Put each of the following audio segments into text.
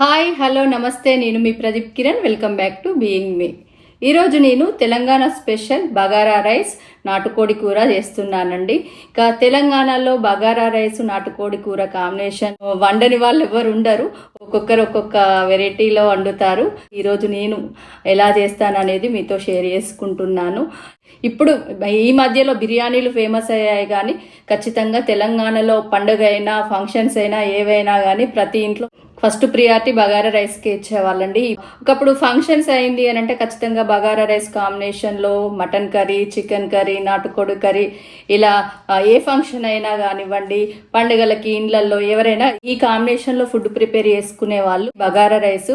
Hi hello నమస్తే, నేను మీ Pradeep Kiran. Welcome back to being me. ఈరోజు నేను తెలంగాణ స్పెషల్ బగారా రైస్ నాటుకోడి కూర చేస్తున్నానండి. ఇంకా తెలంగాణలో బగారా రైస్ నాటుకోడి కూర కాంబినేషన్ వండని వాళ్ళు ఎవరు ఉండరు. ఒక్కొక్కరు ఒక్కొక్క వెరైటీలో వండుతారు. ఈరోజు నేను ఎలా చేస్తాననేది మీతో షేర్ చేసుకుంటున్నాను. ఇప్పుడు ఈ మధ్యలో బిర్యానీలు ఫేమస్ అయ్యాయి, కానీ ఖచ్చితంగా తెలంగాణలో పండుగ అయినా ఫంక్షన్స్ అయినా ఏవైనా కానీ ప్రతి ఇంట్లో ఫస్ట్ ప్రియారిటీ బగారా రైస్కి ఇచ్చేవాళ్ళండి. ఒకప్పుడు ఫంక్షన్స్ అయింది అని అంటే ఖచ్చితంగా బగారా రైస్ కాంబినేషన్లో మటన్ కర్రీ, చికెన్ కర్రీ, నాటుకోడి కర్రీ, ఇలా ఏ ఫంక్షన్ అయినా కానివ్వండి, పండుగలకి ఇండ్లలో ఎవరైనా ఈ కాంబినేషన్లో ఫుడ్ ప్రిపేర్ చేసుకునే వాళ్ళు. బగారా రైస్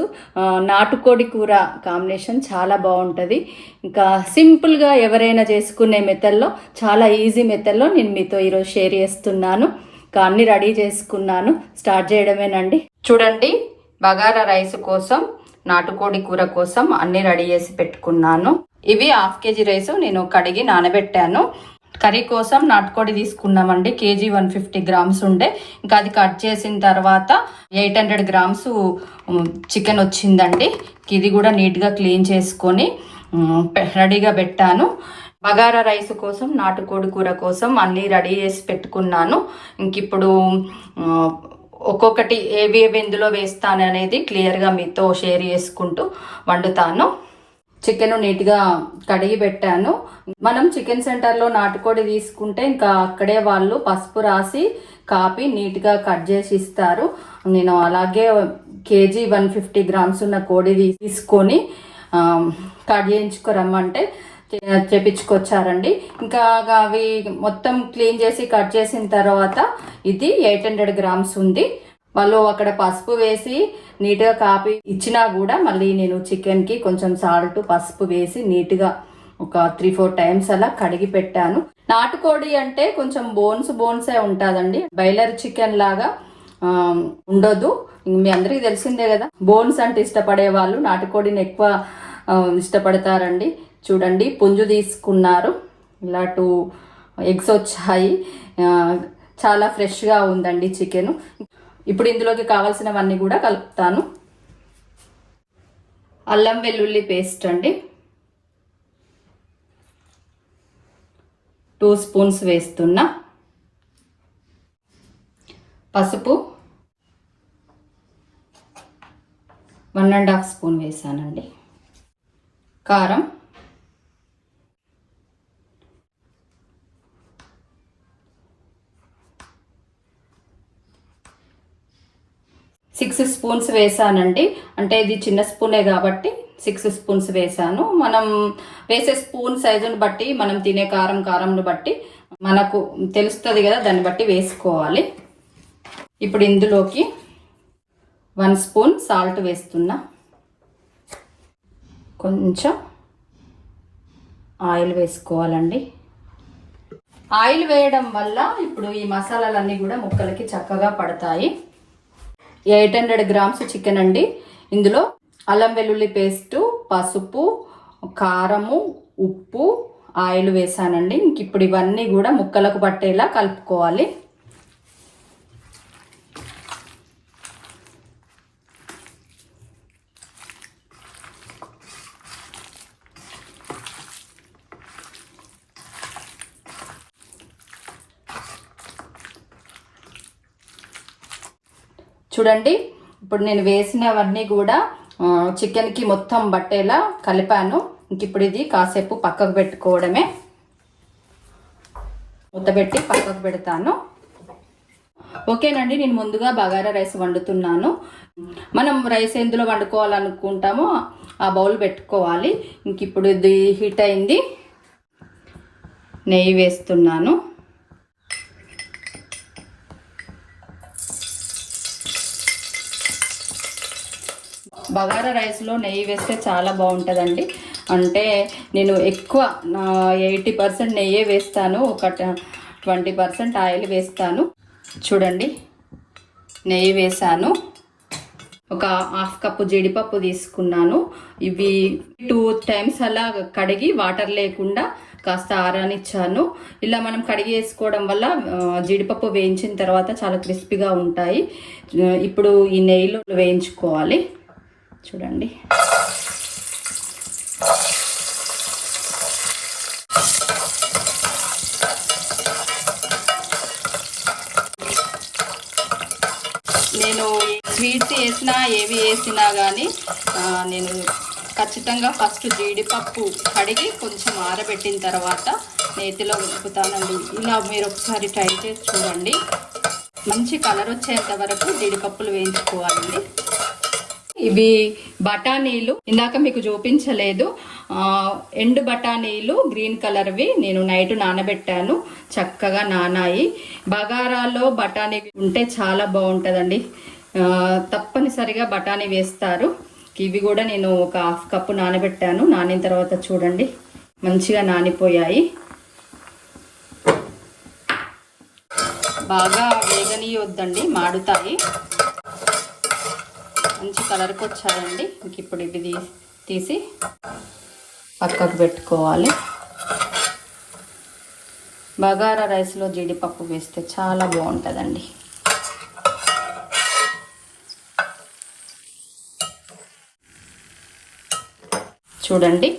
నాటుకోడి కూర కాంబినేషన్ చాలా బాగుంటుంది. ఇంకా సింపుల్గా ఎవరైనా చేసుకునే మెథడ్లో, చాలా ఈజీ మెథడ్లో నేను మీతో ఈరోజు షేర్ చేస్తున్నాను. ఇంకా అన్ని రెడీ చేసుకున్నాను, స్టార్ట్ చేయడమేనండి. చూడండి, బగారా రైస్ కోసం, నాటుకోడి కూర కోసం అన్ని రెడీ చేసి పెట్టుకున్నాను. ఇవి 1/2 kg రైస్ నేను కడిగి నానబెట్టాను. కర్రీ కోసం నాటుకోడి తీసుకున్నామండి. కేజీ 150 గ్రామ్స్ ఉండే. ఇంకా అది కట్ చేసిన తర్వాత 800 గ్రామ్స్ చికెన్ వచ్చిందండి. ఇది కూడా నీట్గా క్లీన్ చేసుకొని రెడీగా పెట్టాను. బగారా రైస్ కోసం, నాటుకోడి కూర కోసం అన్నీ రెడీ చేసి పెట్టుకున్నాను. ఇంక ఇప్పుడు ఒక్కొక్కటి ఏవి ఎందులో వేస్తాను అనేది క్లియర్గా మీతో షేర్ చేసుకుంటూ వండుతాను. చికెన్ నీట్గా కడిగి పెట్టాను. మనం చికెన్ సెంటర్లో నాటుకోడి తీసుకుంటే ఇంకా అక్కడే వాళ్ళు పసుపు రాసి కాపి నీట్గా కట్ చేసి ఇస్తారు. నేను అలాగే కేజీ 150 గ్రామ్స్ ఉన్న కోడి తీసుకొని కట్ చేయించుకోరమ్మంటే చేపించుకొచ్చారండి. ఇంకా అవి మొత్తం క్లీన్ చేసి కట్ చేసిన తర్వాత ఇది 800 గ్రామ్స్ ఉంది. వాళ్ళు అక్కడ పసుపు వేసి నీట్గా కాపీ ఇచ్చినా కూడా మళ్ళీ నేను చికెన్కి కొంచెం సాల్ట్, పసుపు వేసి నీట్గా ఒక 3-4 టైమ్స్ అలా కడిగి పెట్టాను. నాటుకోడి అంటే కొంచెం బోన్సే ఉంటుందండి. బైలర్ చికెన్ లాగా ఉండదు. మీ అందరికీ తెలిసిందే కదా, బోన్స్ అంటే ఇష్టపడే వాళ్ళు నాటుకోడిని ఎక్కువ ఇష్టపడతారండి. చూడండి, పుంజు తీసుకున్నారు. ఇలా 2 ఎగ్స్ వచ్చాయి. చాలా ఫ్రెష్గా ఉందండి చికెన్. ఇప్పుడు ఇందులోకి కావాల్సినవన్నీ కూడా కలుపుతాను. అల్లం వెల్లుల్లి పేస్ట్ అండి 2 స్పూన్స్ వేస్తున్నా. పసుపు 1.5 స్పూన్ వేసానండి. కారం 6 స్పూన్స్ వేసానండి. అంటే ఇది చిన్న స్పూనే కాబట్టి 6 స్పూన్స్ వేసాను. మనం వేసే స్పూన్ సైజుని బట్టి, మనం తినే కారంను బట్టి మనకు తెలుస్తుంది కదా, దాన్ని బట్టి వేసుకోవాలి. ఇప్పుడు ఇందులోకి 1 స్పూన్ సాల్ట్ వేస్తున్నా. కొంచెం ఆయిల్ వేసుకోవాలండి. ఆయిల్ వేయడం వల్ల ఇప్పుడు ఈ మసాలాలన్నీ కూడా ముక్కలకి చక్కగా పడతాయి. 800 గ్రామ్స్ చికెన్ అండి. ఇందులో అల్లం వెల్లుల్లి పేస్టు, పసుపు, కారము, ఉప్పు, ఆయిల్ వేసానండి. ఇంక ఇప్పుడు ఇవన్నీ కూడా ముక్కలకు పట్టేలా కలుపుకోవాలి. చూడండి, ఇప్పుడు నేను వేసినవన్నీ కూడా చికెన్కి మొత్తం పట్టేలా కలిపాను. ఇంక ఇప్పుడు ఇది కాసేపు పక్కకు పెట్టుకోవడమే. మూతపెట్టి పక్కకు పెడతాను. ఓకేనండి, నేను ముందుగా బగారా రైస్ వండుతున్నాను. మనం రైస్ ఎందులో వండుకోవాలనుకుంటామో ఆ బౌల్ పెట్టుకోవాలి. ఇంక ఇప్పుడు ఇది హీట్ అయింది. నెయ్యి వేస్తున్నాను. బగారా రైస్లో నెయ్యి వేస్తే చాలా బాగుంటుందండి. అంటే నేను ఎక్కువ 80% నెయ్యే వేస్తాను, ఒక 20% ఆయిల్ వేస్తాను. చూడండి, నెయ్యి వేసాను. ఒక హాఫ్ కప్పు జీడిపప్పు తీసుకున్నాను. ఇవి 2 టైమ్స్ అలా కడిగి వాటర్ లేకుండా కాస్త ఆరానిచ్చాను. ఇలా మనం కడిగి వేసుకోవడం వల్ల జీడిపప్పు వేయించిన తర్వాత చాలా క్రిస్పీగా ఉంటాయి. ఇప్పుడు ఈ నెయ్యిలో వేయించుకోవాలి. చూడండి, నేను స్వీట్స్ వేసినా ఏవి వేసినా కానీ నేను ఖచ్చితంగా ఫస్ట్ జీడిపప్పు కడిగి కొంచెం ఆరబెట్టిన తర్వాత నేతిలో వేపుతానండి. ఇలా మీరు ఒకసారి ట్రై చేసి చూడండి. మంచి కలర్ వచ్చేంత వరకు జీడిపప్పులు వేయించుకోవాలండి. ఇవి బఠానీలు ఇందాక మీకు చూపించలేదు. ఎండు బఠానీలు గ్రీన్ కలర్వి నేను నైట్ నానబెట్టాను. చక్కగా నానాయి. బగారాలో బఠానీ ఉంటే చాలా బాగుంటుందండి. తప్పనిసరిగా బఠానీ వేస్తారు. ఇవి కూడా నేను ఒక హాఫ్ కప్పు నానబెట్టాను. నానిన తర్వాత చూడండి మంచిగా నానిపోయాయి. బాగా వేగనీయొద్దండి, మాడుతాయి. మంచి కలర్కి వచ్చాయండి. ఇంక ఇప్పుడు ఇవి తీసి పక్కకు పెట్టుకోవాలి. బగారా రైస్లో జీడిపప్పు వేస్తే చాలా బాగుంటుందండి. చూడండి,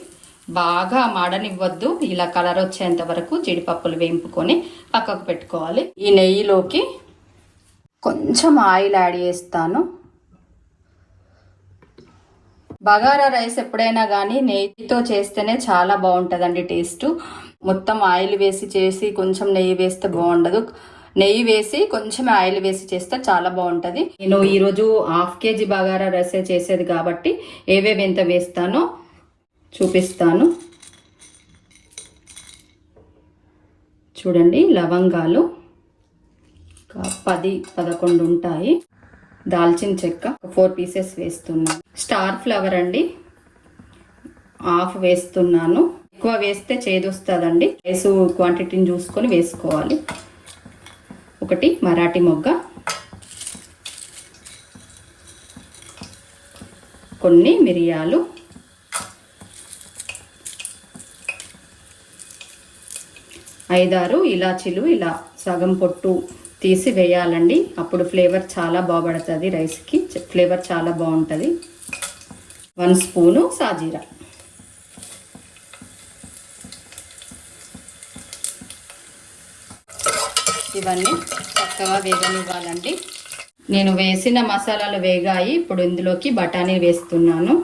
బాగా మాడనివ్వద్దు. ఇలా కలర్ వచ్చేంత వరకు జీడిపప్పులు వేయింపుకొని పక్కకు పెట్టుకోవాలి. ఈ నెయ్యిలోకి కొంచెం ఆయిల్ యాడ్ చేస్తాను. బగారా రైస్ ఎప్పుడైనా కానీ నెయ్యితో చేస్తేనే చాలా బాగుంటుందండి టేస్ట్. మొత్తం ఆయిల్ వేసి చేసి కొంచెం నెయ్యి వేస్తే బాగుండదు. నెయ్యి వేసి కొంచెం ఆయిల్ వేసి చేస్తే చాలా బాగుంటుంది. నేను ఈరోజు హాఫ్ కేజీ బగారా రైస్ చేసేది కాబట్టి ఏవేవి ఎంత వేస్తానో చూపిస్తాను. చూడండి, లవంగాలు 10-11 ఉంటాయి. దాల్చిన చెక్క 4 పీసెస్ వేస్తున్నాను. స్టార్ ఫ్లవర్ అండి హాఫ్ వేస్తున్నాను. ఎక్కువ వేస్తే చేదొస్తుందండి. రైస్ క్వాంటిటీని చూసుకొని వేసుకోవాలి. 1 మరాఠీ మొగ్గ, కొన్ని మిరియాలు, ఐదారు ఇలాచీలు ఇలా సగం పొట్టు తీసి వేయాలండి. అప్పుడు ఫ్లేవర్ చాలా బాగుపడుతుంది. రైస్కి ఫ్లేవర్ చాలా బాగుంటుంది. 1 స్పూను సాజీరా, ఇవన్నీ చక్కగా వేగనివ్వాలండి. నేను వేసిన మసాలాలు వేగాయి. ఇప్పుడు ఇందులోకి బఠానీ వేస్తున్నాను.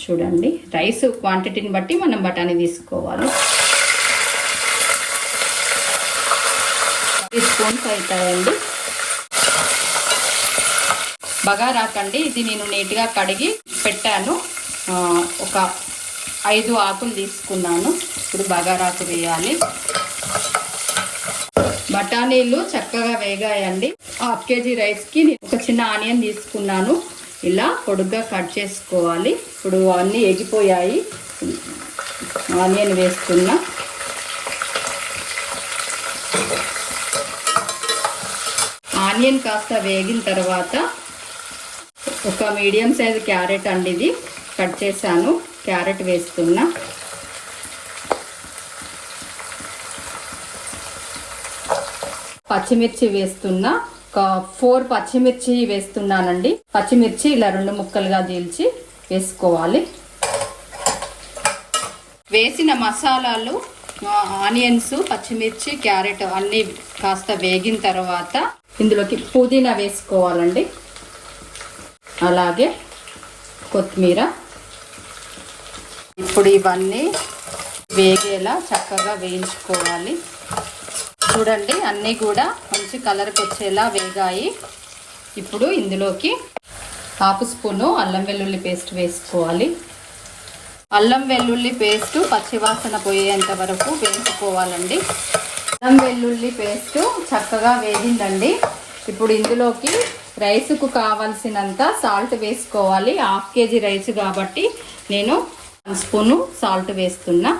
చూడండి, రైస్ క్వాంటిటీని బట్టి మనం బఠానీ తీసుకోవాలి. 3 స్పూన్స్ అవుతాయండి. బగారాకండి ఇది నేను నీట్గా కడిగి పెట్టాను. ఒక 5 ఆకులు తీసుకున్నాను. ఇప్పుడు బగారాకు వేయాలి. బఠానీలు చక్కగా వేగాయండి. హాఫ్ కేజీ రైస్కి నేను ఒక చిన్న ఆనియన్ తీసుకున్నాను. ఇలా పొడుగ్గా కట్ చేసుకోవాలి. ఇప్పుడు అన్నీ ఎగిపోయాయి. ఆనియన్ వేస్తున్నా. ఆనియన్ కాస్త వేగిన తర్వాత ఒక మీడియం సైజు క్యారెట్ అండి ఇది కట్ చేశాను. క్యారెట్ వేస్తున్నా. పచ్చిమిర్చి వేస్తున్నా. ఒక 4 పచ్చిమిర్చి వేస్తున్నానండి. పచ్చిమిర్చి ఇలా 2 ముక్కలుగా చీల్చి వేసుకోవాలి. వేసిన మసాలాలు ఆనియన్స్, పచ్చిమిర్చి, క్యారెట్ అన్నీ కాస్త వేగిన తర్వాత ఇందులోకి పుదీనా వేసుకోవాలండి. అలాగే కొత్తిమీర. ఇప్పుడు ఇవన్నీ వేగేలా చక్కగా వేయించుకోవాలి. చూడండి, అన్నీ కూడా మంచి కలర్కి వచ్చేలా వేగాయి. ఇప్పుడు ఇందులోకి 1/2 స్పూను అల్లం వెల్లుల్లి పేస్ట్ వేసుకోవాలి. అల్లం వెల్లుల్లి పేస్ట్ పచ్చివాసన పోయేంత వరకు వేయించుకోవాలండి. అల్లం వెల్లుల్లి పేస్ట్ చక్కగా వేగిందండి. ఇప్పుడు ఇందులోకి రైస్కు కావాల్సినంత సాల్ట్ వేసుకోవాలి. హాఫ్ కేజీ రైస్ కాబట్టి నేను 1 స్పూను సాల్ట్ వేస్తున్నా.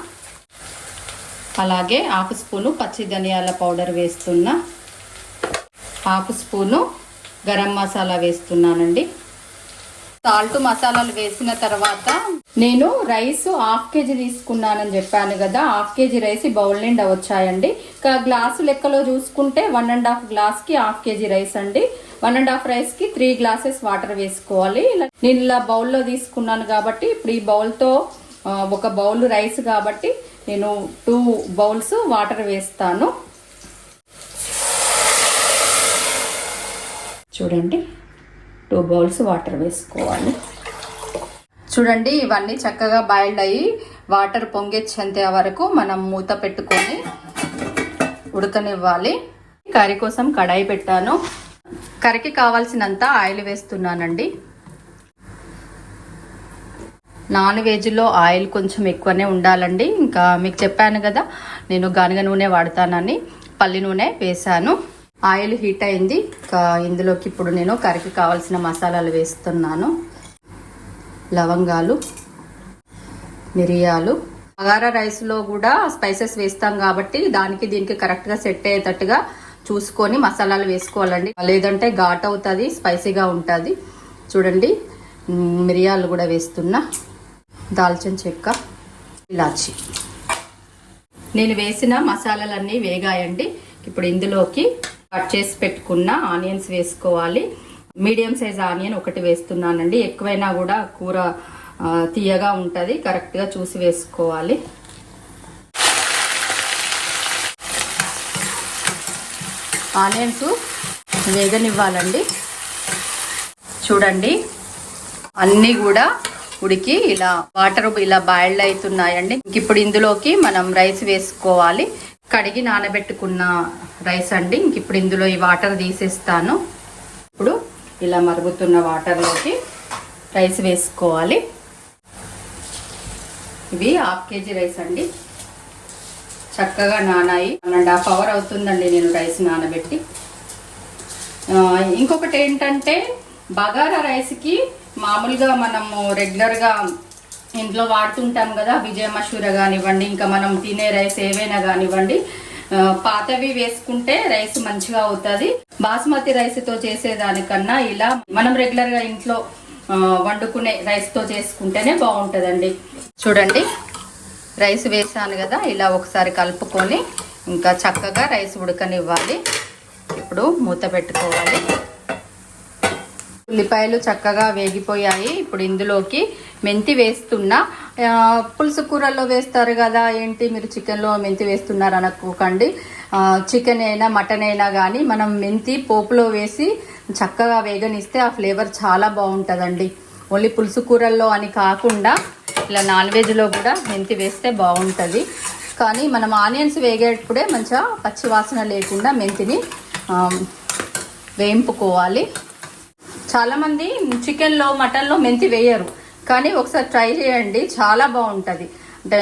అలాగే 1/2 స్పూను పచ్చి ధనియాల పౌడర్ వేస్తున్నా. 1/2 స్పూను గరం మసాలా వేస్తున్నానండి. సాల్ట్ మసాలాలు వేసిన తర్వాత నేను రైస్ 1/2 kg తీసుకున్నానని చెప్పాను కదా. 1/2 kg రైస్ బౌల్ నిండా వచ్చాయండి. గ్లాసు లెక్కలో చూసుకుంటే 1.5 గ్లాస్కి 1/2 kg రైస్ అండి. 1.5 రైస్ కి 3 గ్లాసెస్ వాటర్ వేసుకోవాలి. నేను ఇలా బౌల్లో తీసుకున్నాను కాబట్టి ఇప్పుడు ఈ బౌల్తో ఒక బౌల్ రైస్ కాబట్టి నేను 2 బౌల్స్ వాటర్ వేస్తాను. చూడండి 2 బౌల్స్ వాటర్ వేసుకోవాలి. చూడండి ఇవన్నీ చక్కగా బాయిల్డ్ అయ్యి వాటర్ పొంగెచ్చేంత వరకు మనం మూత పెట్టుకొని ఉడకనివ్వాలి. కర్రీ కోసం కడాయి పెట్టాను. కర్రీకి కావాల్సినంత ఆయిల్ వేస్తున్నానండి. నాన్ వెజ్లో ఆయిల్ కొంచెం ఎక్కువనే ఉండాలండి. ఇంకా మీకు చెప్పాను కదా నేను గానుగ నూనె వాడతానని, పల్లి నూనె వేసాను. ఆయిల్ హీట్ అయింది. ఇందులోకి ఇప్పుడు నేను కర్రీకి కావాల్సిన మసాలాలు వేస్తున్నాను. లవంగాలు, మిరియాలు. బగారా రైస్లో కూడా స్పైసెస్ వేస్తాం కాబట్టి దానికి దీనికి కరెక్ట్గా సెట్ అయ్యేటట్టుగా చూసుకొని మసాలాలు వేసుకోవాలండి. లేదంటే ఘాట్ అవుతుంది, స్పైసీగా ఉంటుంది. చూడండి మిరియాలు కూడా వేస్తున్నా. దాల్చిన చెక్క, ఇలాచి. నేను వేసిన మసాలాలన్నీ వేగాయండి. ఇప్పుడు ఇందులోకి కట్ చేసి పెట్టుకున్న ఆనియన్స్ వేసుకోవాలి. మీడియం సైజ్ ఆనియన్ ఒకటి వేస్తున్నానండి. ఎక్కువైనా కూడా కూర తీయగా ఉంటుంది, కరెక్ట్గా చూసి వేసుకోవాలి. ఆనియన్స్ వేగనివ్వాలండి. చూడండి అన్నీ కూడా ఉడికి ఇలా వాటర్ ఇలా బాయిల్డ్ అవుతున్నాయండి. ఇప్పుడు ఇందులోకి మనం రైస్ వేసుకోవాలి. కడిగి నానబెట్టుకున్న రైస్ అండి. ఇప్పుడు ఇందులో ఈ వాటర్ తీసేస్తాను. ఇప్పుడు ఇలా మరుగుతున్న వాటర్లోకి రైస్ వేసుకోవాలి. ఇవి 1/2 kg రైస్ అండి. చక్కగా నానాయి 1.5 hour అవుతుందండి నేను రైస్ నానబెట్టి. ఇంకొకటి ఏంటంటే బగారా రైస్కి మామూలుగా మనము రెగ్యులర్గా ఇంట్లో వాడుతుంటాం కదా, విజయ మసూర కానివ్వండి, ఇంకా మనం తినే రైస్ ఏవైనా కానివ్వండి, పాతవి వేసుకుంటే రైస్ మంచిగా అవుతుంది. బాస్మతి రైస్తో చేసేదానికన్నా ఇలా మనం రెగ్యులర్గా ఇంట్లో వండుకునే రైస్తో చేసుకుంటేనే బాగుంటుందండి. చూడండి రైస్ వేసాను కదా, ఇలా ఒకసారి కలుపుకొని ఇంకా చక్కగా రైస్ ఉడకనివ్వాలి. ఇప్పుడు మూత పెట్టుకోవాలి. ఉల్లిపాయలు చక్కగా వేగిపోయాయి. ఇప్పుడు ఇందులోకి మెంతి వేస్తున్నా. పులుసు కూరల్లో వేస్తారు కదా, ఏంటి మీరు చికెన్లో మెంతి వేస్తున్నారు అనుకోకండి. చికెన్ అయినా మటన్ అయినా కానీ మనం మెంతి పోపులో వేసి చక్కగా వేగనిస్తే ఆ ఫ్లేవర్ చాలా బాగుంటుందండి. ఓన్లీ పులుసు కూరల్లో అని కాకుండా ఇలా నాన్ వెజ్లో కూడా మెంతి వేస్తే బాగుంటుంది. కానీ మనం ఆనియన్స్ వేగేటప్పుడే మంచిగా పచ్చి వాసన లేకుండా మెంతిని వేయింపుకోవాలి. చాలామంది చికెన్లో మటన్లో మెంతి వేయరు, కానీ ఒకసారి ట్రై చేయండి, చాలా బాగుంటుంది. అంటే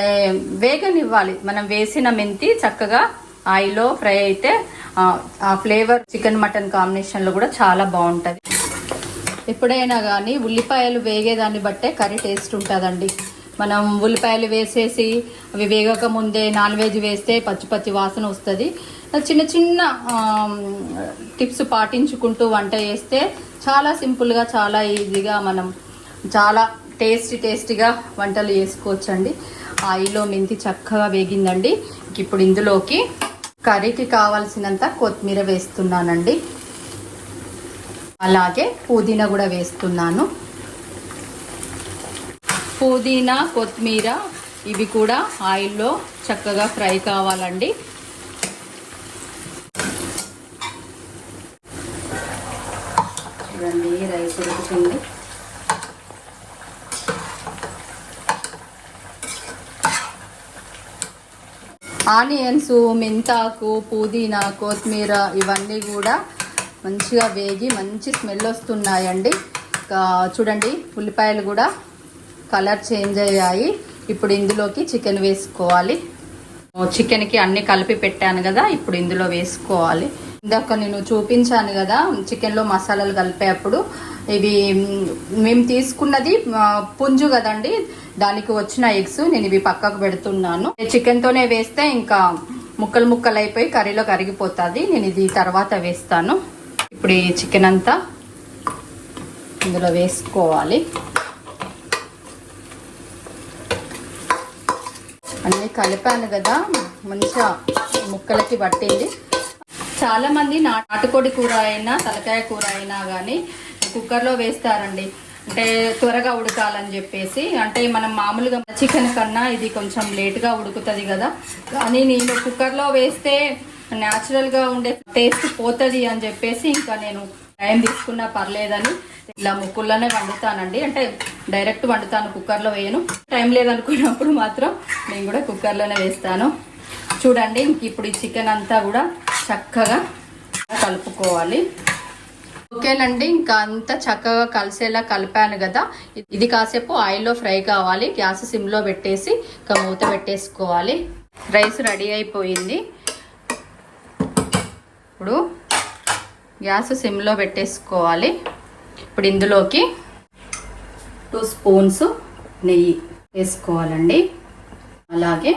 వేగనివ్వాలి. మనం వేసిన మెంతి చక్కగా ఆయిల్లో ఫ్రై అయితే ఆ ఫ్లేవర్ చికెన్ మటన్ కాంబినేషన్లో కూడా చాలా బాగుంటుంది. ఎప్పుడైనా కానీ ఉల్లిపాయలు వేగేదాన్ని బట్టే కర్రీ టేస్ట్ ఉంటుందండి. మనం ఉల్లిపాయలు వేసేసి అవి వేగక ముందే నాన్ వెజ్ వేస్తే పచ్చి పచ్చి వాసన వస్తుంది. చిన్న చిన్న టిప్స్ పాటించుకుంటూ వంట చేస్తే చాలా సింపుల్గా, చాలా ఈజీగా మనం చాలా టేస్టీగా వంటలు చేసుకోవచ్చండి. ఆయిల్లో మెంతి చక్కగా వేగిందండి. ఇప్పుడు ఇందులోకి కర్రీకి కావాల్సినంత కొత్తిమీర వేస్తున్నానండి. అలాగే పుదీనా కూడా వేస్తున్నాను. పుదీనా, కొత్తిమీర ఇవి కూడా ఆయిల్లో చక్కగా ఫ్రై కావాలండి. చూడండి రైస్ ఉడుకుతుంది. ఆనియన్స్, మెంతాకు, పుదీనా, కొత్తిమీర ఇవన్నీ కూడా మంచిగా వేగి మంచి స్మెల్ వస్తున్నాయండి. చూడండి ఉల్లిపాయలు కూడా కలర్ చేంజ్ అయ్యాయి. ఇప్పుడు ఇందులోకి చికెన్ వేసుకోవాలి. చికెన్కి అన్ని కలిపి పెట్టాను కదా, ఇప్పుడు ఇందులో వేసుకోవాలి. ఇందాక నేను చూపించాను కదా చికెన్లో మసాలాలు కలిపేటప్పుడు, ఇవి మేము తీసుకున్నది పుంజు కదండి, దానికి వచ్చిన ఎగ్స్ నేను ఇవి పక్కకు పెడుతున్నాను. చికెన్తోనే వేస్తే ఇంకా ముక్కలు ముక్కలు అయిపోయి కర్రీలో కరిగిపోతుంది. నేను ఇది తర్వాత వేస్తాను. ఇప్పుడు ఈ చికెన్ అంతా ఇందులో వేసుకోవాలి. అన్నీ కలిపాను కదా, మంచిగా ముక్కలకి పట్టింది. చాలామంది నాటుకోడి కూర అయినా తలకాయ కూర అయినా కానీ కుక్కర్లో వేస్తారండి, అంటే త్వరగా ఉడకాలని చెప్పేసి. అంటే మనం మామూలుగా చికెన్ కన్నా ఇది కొంచెం లేట్గా ఉడుకుతుంది కదా, కానీ నేను కుక్కర్లో వేస్తే న్యాచురల్గా ఉండే టేస్ట్ పోతుంది అని చెప్పేసి ఇంకా నేను టైం తీసుకున్నా పర్లేదని ఇలా ముక్కుల్లోనే వండుతానండి. అంటే డైరెక్ట్ వండుతాను, కుక్కర్లో వేయను. టైం లేదనుకున్నప్పుడు మాత్రం నేను కూడా కుక్కర్లోనే వేస్తాను. చూడండి, ఇంక ఇప్పుడు ఈ చికెన్ అంతా కూడా చక్కగా కలుపుకోవాలి. ఓకేనండి, ఇంకా అంతా చక్కగా కలిసేలా కలిపాను కదా. ఇది కాసేపు ఆయిల్లో ఫ్రై కావాలి. గ్యాస్ సిమ్లో పెట్టేసి ఇంకా మూత పెట్టేసుకోవాలి. రైస్ రెడీ అయిపోయింది. ఇప్పుడు గ్యాస్ సిమ్లో పెట్టేసుకోవాలి. ఇప్పుడు ఇందులోకి 2 స్పూన్స్ నెయ్యి వేసుకోవాలండి. అలాగే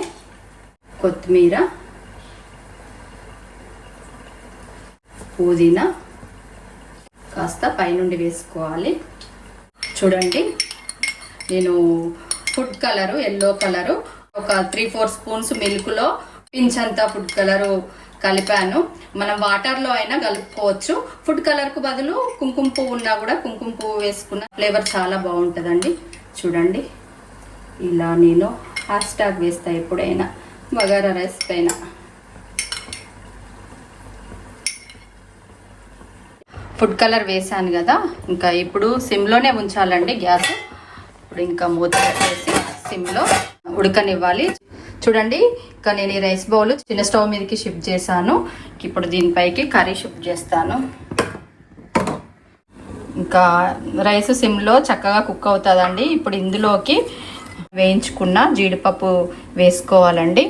కొత్తిమీర, పుదీనా కాస్త పైనుండి వేసుకోవాలి. చూడండి, నేను ఫుడ్ కలరు, ఎల్లో కలరు ఒక 3-4 స్పూన్స్ మిల్క్లో పించంత ఫుడ్ కలరు కలిపాను. మనం వాటర్లో అయినా కలుపుకోవచ్చు. ఫుడ్ కలర్కు బదులు కుంకుమ పువ్వు ఉన్నా కూడా కుంకుమ పువ్వు వేసుకున్న ఫ్లేవర్ చాలా బాగుంటుందండి. చూడండి, ఇలా నేను #, వేస్తా ఎప్పుడైనా బగారా రైస్ పైన. ఫుడ్ కలర్ వేసాను కదా, ఇంకా ఇప్పుడు సిమ్లోనే ఉంచాలండి గ్యాస్. ఇప్పుడు ఇంకా మూత పెట్టేసి సిమ్లో ఉడకనివ్వాలి. చూడండి, ఇంకా నేను ఈ రైస్ బౌల్ చిన్న స్టవ్ మీదకి షిఫ్ట్ చేశాను. ఇప్పుడు దీనిపైకి కర్రీ షిఫ్ట్ చేస్తాను. ఇంకా రైస్ సిమ్లో చక్కగా కుక్ అవుతుందండి. ఇప్పుడు ఇందులోకి వేయించుకున్న జీడిపప్పు వేసుకోవాలండి.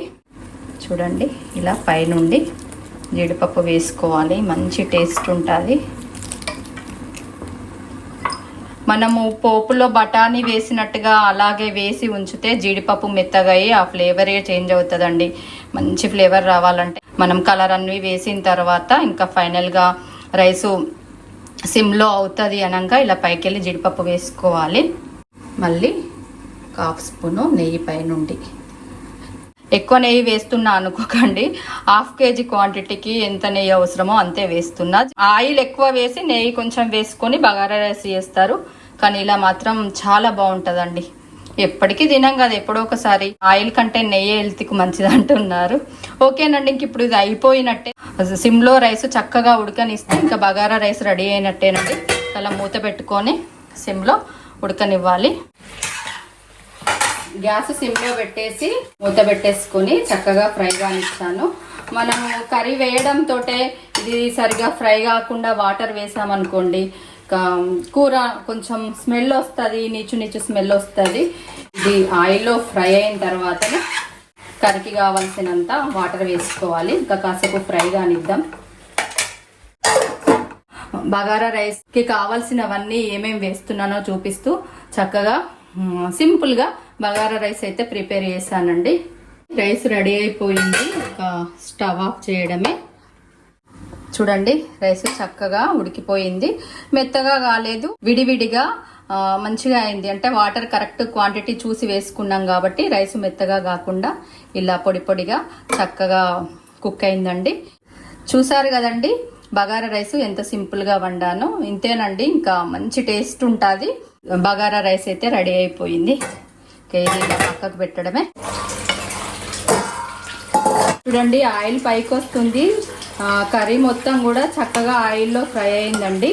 చూడండి, ఇలా పైనుండి జీడిపప్పు వేసుకోవాలి, మంచి టేస్ట్ ఉంటుంది. మనము పోపులో బఠానీ వేసినట్టుగా అలాగే వేసి ఉంచితే జీడిపప్పు మెత్తగా అయ్యి ఆ ఫ్లేవరే చేంజ్ అవుతుందండి. మంచి ఫ్లేవర్ రావాలంటే మనం కలర్ అన్నీ వేసిన తర్వాత ఇంకా ఫైనల్గా రైసు సిమ్లో అవుతుంది అనక ఇలా పైకి వెళ్ళి జీడిపప్పు వేసుకోవాలి. మళ్ళీ 1/2 స్పూను నెయ్యి పైనుండి. ఎక్కువ నెయ్యి వేస్తున్నా అనుకోకండి, 1/2 kg క్వాంటిటీకి ఎంత నెయ్యి అవసరమో అంతే వేస్తున్నా. ఆయిల్ ఎక్కువ వేసి నెయ్యి కొంచెం వేసుకొని బగారా రైస్ చేస్తారు, కానీ ఇలా మాత్రం చాలా బాగుంటుందండి. ఎప్పటికీ తినాం కదా, ఎప్పుడో ఒకసారి. ఆయిల్ కంటే నెయ్యి హెల్త్కి మంచిది అంటున్నారు. ఓకేనండి, ఇంక ఇప్పుడు ఇది అయిపోయినట్టే. సిమ్లో రైస్ చక్కగా ఉడకనిస్తే ఇంకా బగారా రైస్ రెడీ అయినట్టేనండి. అలా మూత పెట్టుకొని సిమ్లో ఉడకనివ్వాలి. గ్యాస్ సిమ్లో పెట్టేసి మూత పెట్టేసుకొని చక్కగా ఫ్రై కానిస్తాను. మనము కర్రీ వేయడంతో ఇది సరిగా ఫ్రై కాకుండా వాటర్ వేసామనుకోండి, కూర కొంచెం స్మెల్ వస్తుంది, నీచు స్మెల్ వస్తుంది. ఇది ఆయిల్లో ఫ్రై అయిన తర్వాత కర్రీకి కావాల్సినంత వాటర్ వేసుకోవాలి. ఇంకా కాసేపు ఫ్రై కానిద్దాం. బగారా రైస్కి కావాల్సినవన్నీ ఏమేమి వేస్తున్నానో చూపిస్తూ చక్కగా సింపుల్గా బగారా రైస్ అయితే ప్రిపేర్ చేశానండి. రైస్ రెడీ అయిపోయింది, ఒక స్టవ్ ఆఫ్ చేయడమే. చూడండి, రైస్ చక్కగా ఉడికిపోయింది, మెత్తగా కాలేదు, విడివిడిగా మంచిగా అయింది. అంటే వాటర్ కరెక్ట్ క్వాంటిటీ చూసి వేసుకున్నాం కాబట్టి రైస్ మెత్తగా కాకుండా ఇలా పొడి పొడిగా చక్కగా కుక్ అయిందండి. చూసారు కదండి బగారా రైస్ ఎంత సింపుల్గా వండానో. ఇంతేనండి, ఇంకా మంచి టేస్ట్ ఉంటుంది. బగారా రైస్ అయితే రెడీ అయిపోయింది. ఇలా పక్కకు పెట్టడమే. చూడండి, ఆయిల్ పైకి వస్తుంది. కర్రీ మొత్తం కూడా చక్కగా ఆయిల్లో ఫ్రై అయిందండి.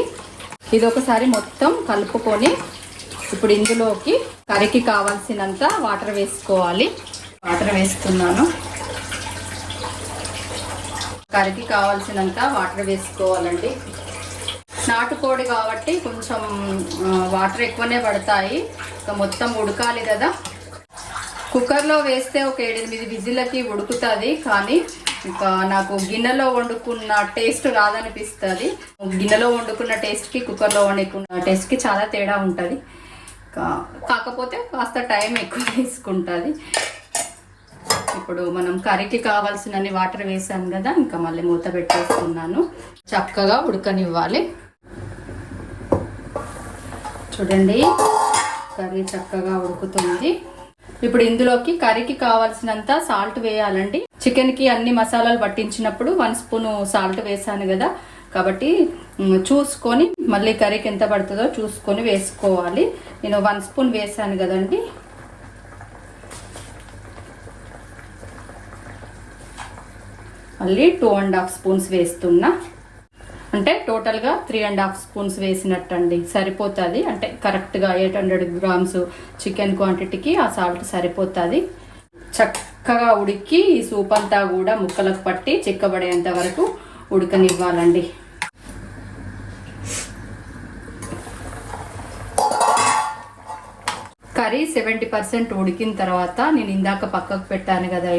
ఇది ఒకసారి మొత్తం కలుపుకొని ఇప్పుడు ఇందులోకి కర్రీకి కావాల్సినంత వాటర్ వేసుకోవాలి. వాటర్ వేస్తున్నాను. కర్రీకి కావాల్సినంత వాటర్ వేసుకోవాలండి. నాటుకోడి కాబట్టి కొంచెం వాటర్ ఎక్కువనే పడతాయి. ఇంకా మొత్తం ఉడకాలి కదా. కుక్కర్లో వేస్తే ఒక 7-8 విజిల్లకి ఉడుకుతుంది, కానీ ఇంకా నాకు గిన్నెలో వండుకున్న టేస్ట్ రాదనిపిస్తుంది. గిన్నెలో వండుకున్న టేస్ట్కి కుక్కర్లో వండుకున్న టేస్ట్కి చాలా తేడా ఉంటుంది. కాకపోతే కాస్త టైం ఎక్కువ తీసుకుంటుంది. ఇప్పుడు మనం కర్రీకి కావాల్సినన్ని వాటర్ వేసాను కదా, ఇంకా మళ్ళీ మూత పెట్టేస్తున్నాను. చక్కగా ఉడకనివ్వాలి. చూడండి కర్రీ చక్కగా ఉడుకుతుంది. ఇప్పుడు ఇందులోకి కర్రీకి కావాల్సినంత సాల్ట్ వేయాలండి. చికెన్కి అన్ని మసాలాలు పట్టించినప్పుడు 1 స్పూన్ సాల్ట్ వేసాను కదా, కాబట్టి చూసుకొని మళ్ళీ కర్రీకి ఎంత పడుతుందో చూసుకొని వేసుకోవాలి. నేను 1 స్పూన్ వేసాను కదండి. మళ్ళీ 2.5 స్పూన్స్ వేస్తున్నా. అంటే టోటల్గా 3.5 స్పూన్స్ వేసినట్టండి, సరిపోతుంది. అంటే కరెక్ట్గా 800 గ్రామ్స్ చికెన్ క్వాంటిటీకి ఆ సాల్ట్ సరిపోతుంది. చక్కగా ఉడికి ఈ సూప్ అంతా కూడా ముక్కలకు పట్టి చిక్కబడేంత వరకు ఉడకనివ్వాలండి. కర్రీ 70% ఉడికిన తర్వాత నేను ఇందాక పక్కకు పెట్టాను కదా,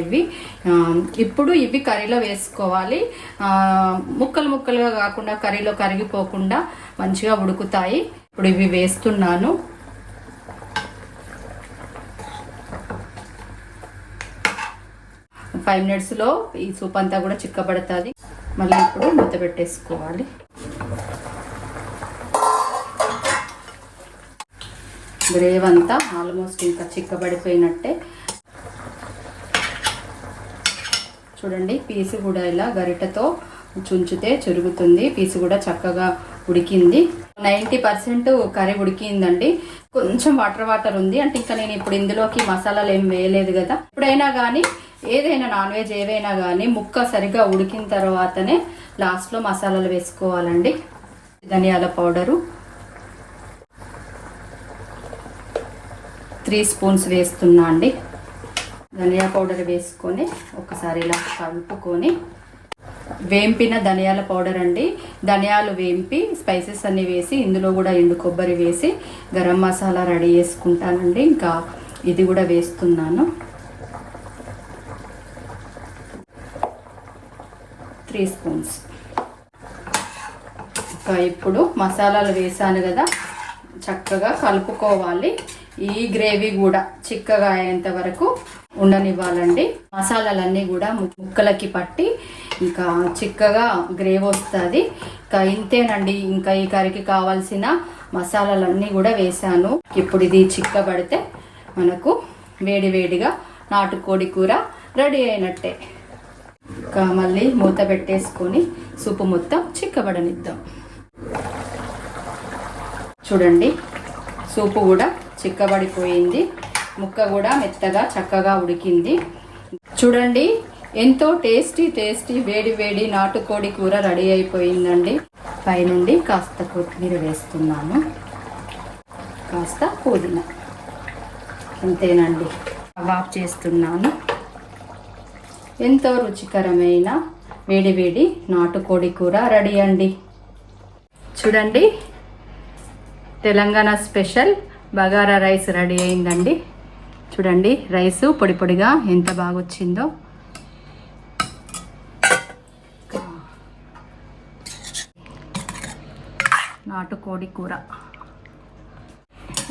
ఇప్పుడు ఇవి కర్రీలో వేసుకోవాలి. ముక్కలు ముక్కలుగా కాకుండా కర్రీలో కరిగిపోకుండా మంచిగా ఉడుకుతాయి. ఇప్పుడు ఇవి వేస్తున్నాను. ఫైవ్ మినిట్స్లో ఈ సూప్ అంతా కూడా చిక్కబడుతుంది. మళ్ళీ ఇప్పుడు మూత పెట్టేసుకోవాలి. గ్రేవ్ అంతా ఆల్మోస్ట్ ఇంకా చిక్కబడిపోయినట్టే. చూడండి పీసు కూడా ఇలా గరిటతో చుంచితే చురుగుతుంది. పీసు కూడా చక్కగా ఉడికింది. 90% కర్రీ ఉడికిందండి. కొంచెం వాటర్ ఉంది. అంటే ఇంకా నేను ఇప్పుడు ఇందులోకి మసాలాలు ఏం వేయలేదు కదా. ఎప్పుడైనా కానీ ఏదైనా నాన్ వెజ్ ఏవైనా కానీ ముక్క సరిగ్గా ఉడికిన తర్వాతనే లాస్ట్లో మసాలాలు వేసుకోవాలండి. ధనియాల పౌడరు 3 స్పూన్స్ వేస్తున్నా అండి. ధనియా పౌడర్ వేసుకొని ఒకసారి ఇలా కలుపుకొని, వేంపిన ధనియాల పౌడర్ అండి. ధనియాలు వేంపి స్పైసెస్ అన్నీ వేసి ఇందులో కూడా ఎండు కొబ్బరి వేసి గరం మసాలా రెడీ చేసుకుంటానండి. ఇంకా ఇది కూడా వేస్తున్నాను. 3 స్పూన్స్. ఇంకా ఇప్పుడు మసాలాలు వేసాను కదా, చక్కగా కలుపుకోవాలి. ఈ గ్రేవీ కూడా చిక్కగా అయ్యేంత వరకు ఉండనివ్వాలండి. మసాలాలన్నీ కూడా ముక్కలకి పట్టి ఇంకా చిక్కగా గ్రేవీ వస్తుంది. ఇంకా ఇంతేనండి. ఇంకా ఈ కర్రీకి కావాల్సిన మసాలాలన్నీ కూడా వేసాను. ఇప్పుడు ఇది చిక్కబడితే మనకు వేడి వేడిగా నాటుకోడి కూర రెడీ అయినట్టే. ఇంకా మళ్ళీ మూత పెట్టేసుకొని సూపు మొత్తం చిక్కబడనిద్దాం. చూడండి సూపు కూడా చిక్కబడిపోయింది. ముక్క కూడా మెత్తగా చక్కగా ఉడికింది. చూడండి ఎంతో టేస్టీ వేడి వేడి నాటుకోడి కూర రెడీ అయిపోయిందండి. పైనుండి కాస్త కొత్తిమీర వేస్తున్నాను, కాస్త పుదీనా. అంతేనండి, కబాబ్ చేస్తున్నాను. ఎంతో రుచికరమైన వేడి వేడి నాటుకోడి కూర రెడీ అండి. చూడండి Telangana special bagara rice ready అయిందండి. చూడండి రైసు పొడి పొడిగా ఎంత బాగా వచ్చిందో. నాటుకోడి కూర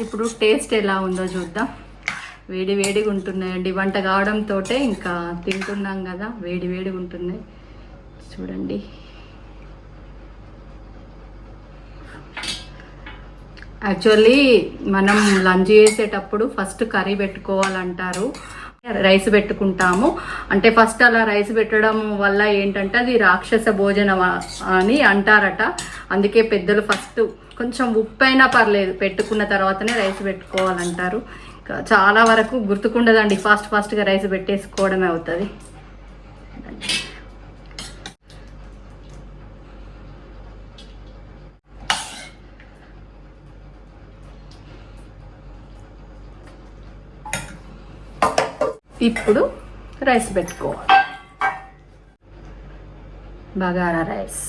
ఇప్పుడు టేస్ట్ ఎలా ఉందో చూద్దాం. వేడి వేడిగా ఉంటున్నాయండి. వంట కావడంతో ఇంకా తింటున్నాం కదా, వేడి వేడిగా ఉంటున్నాయి. చూడండి యాక్చువల్లీ మనం లంచ్ చేసేటప్పుడు ఫస్ట్ కర్రీ పెట్టుకోవాలంటారు, రైస్ పెట్టుకుంటాము. అంటే ఫస్ట్ అలా రైస్ పెట్టడం వల్ల ఏంటంటే అది రాక్షస భోజనం అని అంటారట. అందుకే పెద్దలు ఫస్ట్ కొంచెం ఉప్పు అయినా పర్లేదు పెట్టుకున్న తర్వాతనే రైస్ పెట్టుకోవాలంటారు. చాలా వరకు గుర్తుకుండదండి, ఫాస్ట్గా రైస్ పెట్టేసుకోవడమే అవుతుంది. ఇప్పుడు రైస్ పెట్టుకోవాలి. Bagara rice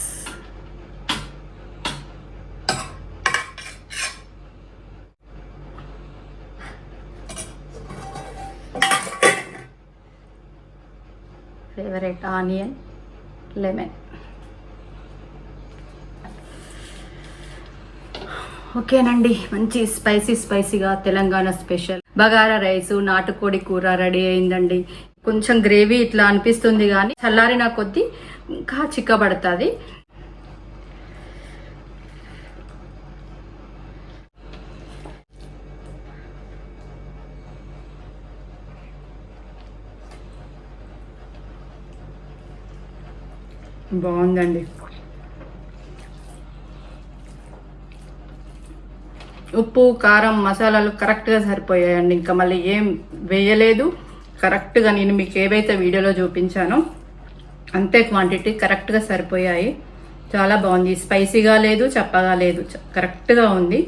favourite onion lemon. ఓకేనండి, మంచి స్పైసీగా తెలంగాణ స్పెషల్ బగారా రైస్ నాటుకోడి కూర రెడీ అయిందండి. కొంచెం గ్రేవీ ఇట్లా అనిపిస్తుంది కానీ చల్లారిన కొద్దీ ఇంకా చిక్కబడుతుంది. బాగుందండి. ఉప్పు, కారం, మసాలాలు కరెక్ట్గా సరిపోయాయండి. ఇంకా మళ్ళీ ఏం వేయలేదు. కరెక్ట్గా నేను మీకు ఏవైతే వీడియోలో చూపించానో అంతే క్వాంటిటీ కరెక్ట్గా సరిపోయాయి. చాలా బాగుంది. స్పైసీగా లేదు, చప్పగా లేదు, కరెక్ట్గా ఉంది.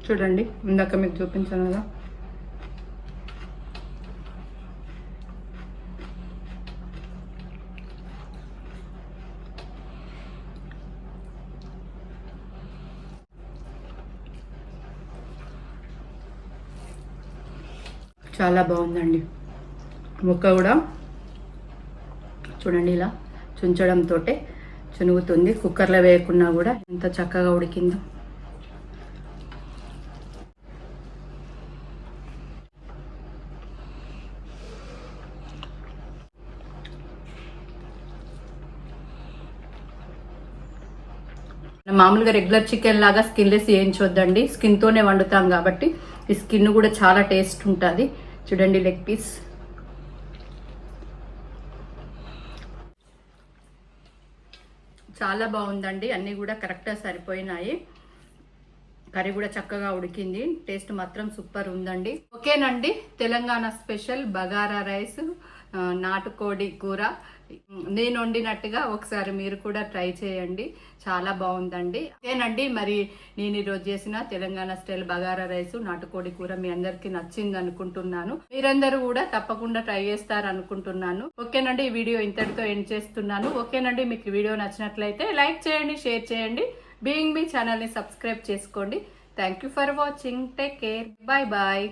చూడండి, ఇందాక మీకు చూపించాను కదా, చాలా బాగుందండి. ముక్క కూడా చూడండి ఇలా చుంచడంతో చునుగుతుంది. కుక్కర్లో వేయకున్నా కూడా ఎంత చక్కగా ఉడికిందో. మామూలుగా రెగ్యులర్ చికెన్ లాగా స్కిన్లెస్ వేయించొద్దండి. స్కిన్తోనే వండుతాం కాబట్టి ఈ స్కిన్ కూడా చాలా టేస్ట్ ఉంటుంది. చూడండి, లెగ్ పీస్ చాలా బాగుందండి. అన్నీ కూడా కరెక్ట్గా సరిపోయినాయి. కర్రీ కూడా చక్కగా ఉడికింది. టేస్ట్ మాత్రం సూపర్ ఉందండి. ఓకేనండి, తెలంగాణ స్పెషల్ బగారా రైస్, నాటుకోడి కూర నేను వండినట్టుగా ఒకసారి మీరు కూడా ట్రై చేయండి. చాలా బాగుందండి. ఓకేనండి, మరి నేను ఈరోజు చేసిన తెలంగాణ స్టైల్ బగారా రైస్, నాటుకోడి కూర మీ అందరికి నచ్చింది అనుకుంటున్నాను. మీరందరూ కూడా తప్పకుండా ట్రై చేస్తారు అనుకుంటున్నాను. ఓకేనండి, ఈ వీడియో ఇంతటితో ఎండ్ చేస్తున్నాను. ఓకేనండి, మీకు వీడియో నచ్చినట్లయితే లైక్ చేయండి, షేర్ చేయండి. బీయింగ్ మీ ఛానల్ని సబ్స్క్రైబ్ చేసుకోండి. Thank you for watching. Take care. Bye bye.